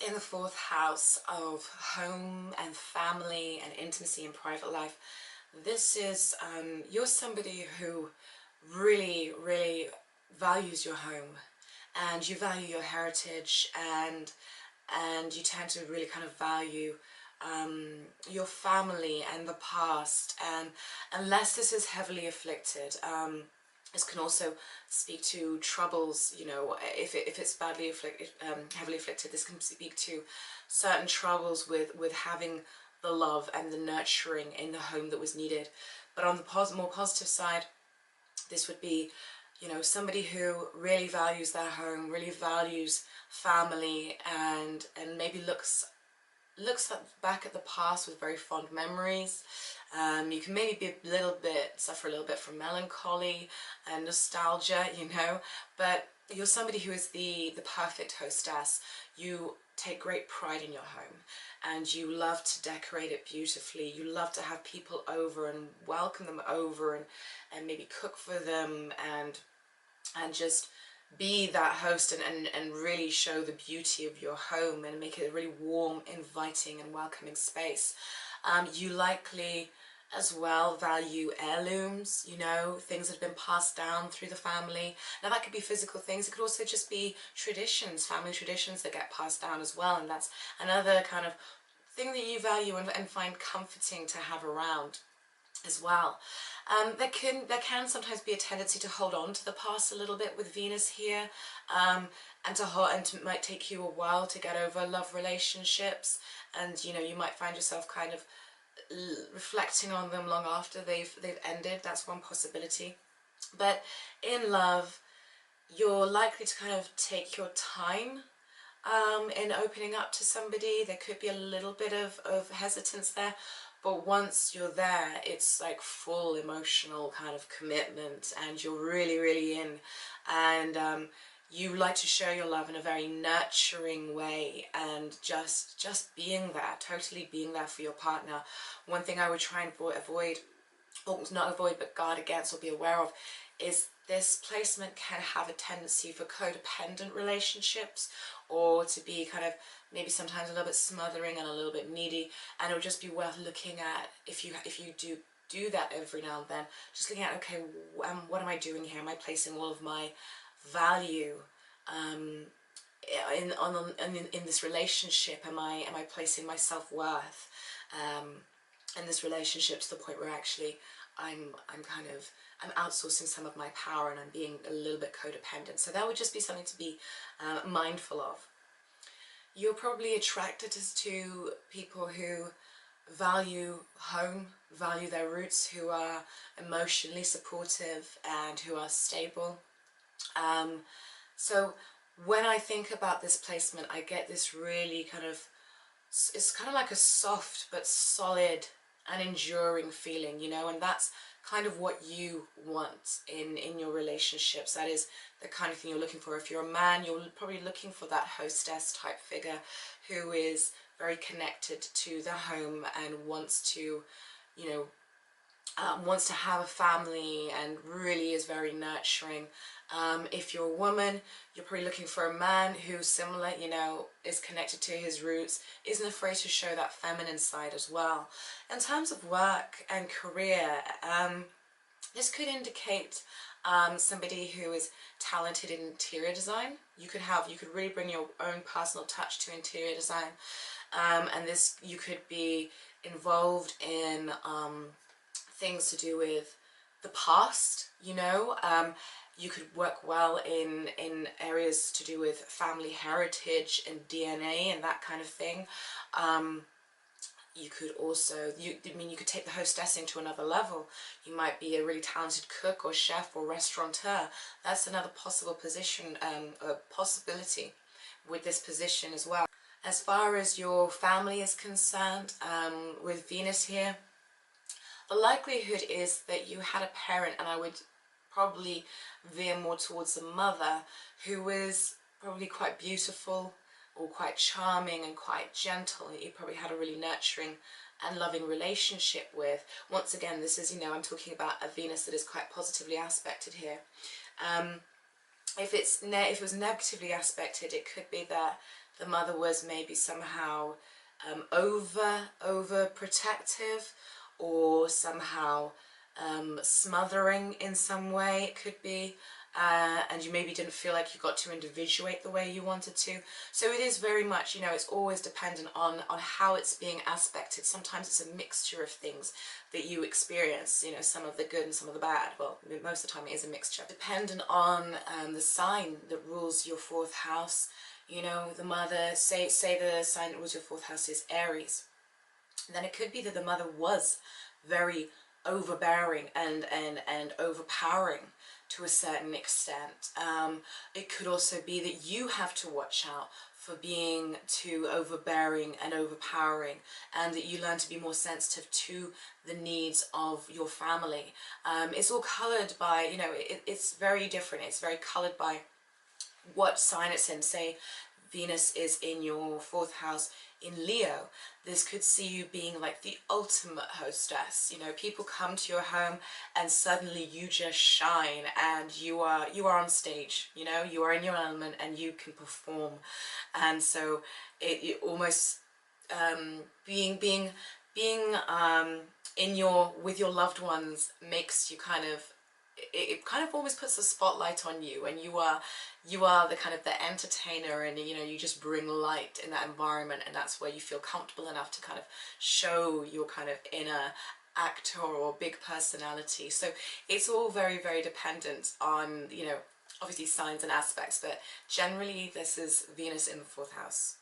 in the fourth house of home and family and intimacy and private life. This is, you're somebody who really values your home, and you value your heritage, and you tend to really kind of value your family and the past, and unless this is heavily afflicted, this can also speak to troubles, you know, if it's badly afflicted, heavily afflicted, this can speak to certain troubles with having the love and the nurturing in the home that was needed. But on the more positive side, this would be, you know, somebody who really values their home, really values family, and maybe looks back at the past with very fond memories. You can maybe be suffer a little bit from melancholy and nostalgia, you know, but you're somebody who is the perfect hostess. You take great pride in your home, and you love to decorate it beautifully. You love to have people over and welcome them over, and maybe cook for them, and just be that host, and really show the beauty of your home and make it a really warm, inviting and welcoming space. You likely as well value heirlooms, you know, things that have been passed down through the family. Now that could be physical things, it could also just be traditions, family traditions that get passed down as well, and that's another kind of thing that you value and find comforting to have around as well. There can sometimes be a tendency to hold on to the past a little bit with Venus here, and it might take you a while to get over love relationships, and you know, you might find yourself kind of reflecting on them long after they've ended. That's one possibility. But in love, you're likely to kind of take your time in opening up to somebody. There could be a little bit of hesitance there, but once you're there, it's like full emotional kind of commitment, and you're really in, and you like to show your love in a very nurturing way, and just being there, totally being there for your partner. One thing I would try and avoid, or not avoid, but guard against or be aware of, is this placement can have a tendency for codependent relationships, or to be kind of maybe sometimes a little bit smothering and a little bit needy. And it would just be worth looking at, if you do that every now and then, just looking at, okay, what am I doing here? Am I placing all of my value in this relationship? Am I placing my self-worth in this relationship to the point where actually I'm outsourcing some of my power, and I'm being a little bit codependent? So that would just be something to be mindful of. You're probably attracted to people who value home, value their roots, who are emotionally supportive and who are stable. So when I think about this placement, I get this really kind of, it's kind of like a soft but solid and enduring feeling, you know, and that's kind of what you want in your relationships. That is the kind of thing you're looking for. If you're a man, you're probably looking for that hostess type figure who is very connected to the home and wants to, you know, wants to have a family and really is very nurturing. If you're a woman, you're probably looking for a man who's similar, you know, is connected to his roots, isn't afraid to show that feminine side as well. In terms of work and career, this could indicate somebody who is talented in interior design. You could really bring your own personal touch to interior design, and this, you could be involved in things to do with the past, you know. You could work well in areas to do with family heritage and DNA and that kind of thing. You could also, you could take the hostessing to another level. You might be a really talented cook or chef or restaurateur. That's another possible position, a possibility with this position as well. As far as your family is concerned, with Venus here, the likelihood is that you had a parent, and I would probably veer more towards a mother, who was probably quite beautiful or quite charming and quite gentle, that you probably had a really nurturing and loving relationship with. Once again, this is, you know, I'm talking about a Venus that is quite positively aspected here. If it was negatively aspected, it could be that the mother was maybe somehow over protective, or somehow smothering in some way, it could be, and you maybe didn't feel like you got to individuate the way you wanted to. So it is very much, you know, it's always dependent on how it's being aspected. Sometimes it's a mixture of things that you experience, you know, some of the good and some of the bad. Well, most of the time it is a mixture. Dependent on the sign that rules your fourth house. You know, the mother, say the sign that rules your fourth house is Aries, then it could be that the mother was very overbearing and overpowering to a certain extent. It could also be that you have to watch out for being too overbearing and overpowering, and that you learn to be more sensitive to the needs of your family. It's all coloured by, you know, it's very different. It's very coloured by what sign it's in. Say Venus is in your fourth house in Leo, this could see you being like the ultimate hostess. You know, people come to your home and suddenly you just shine, and you are on stage, you know, you are in your element and you can perform. And so it almost being in your with your loved ones makes you kind of, it kind of almost puts a spotlight on you, and you are the kind of the entertainer, and you know, you just bring light in that environment, and that's where you feel comfortable enough to kind of show your kind of inner actor or big personality. So it's all very, very dependent on, you know, obviously signs and aspects, but generally this is Venus in the fourth house.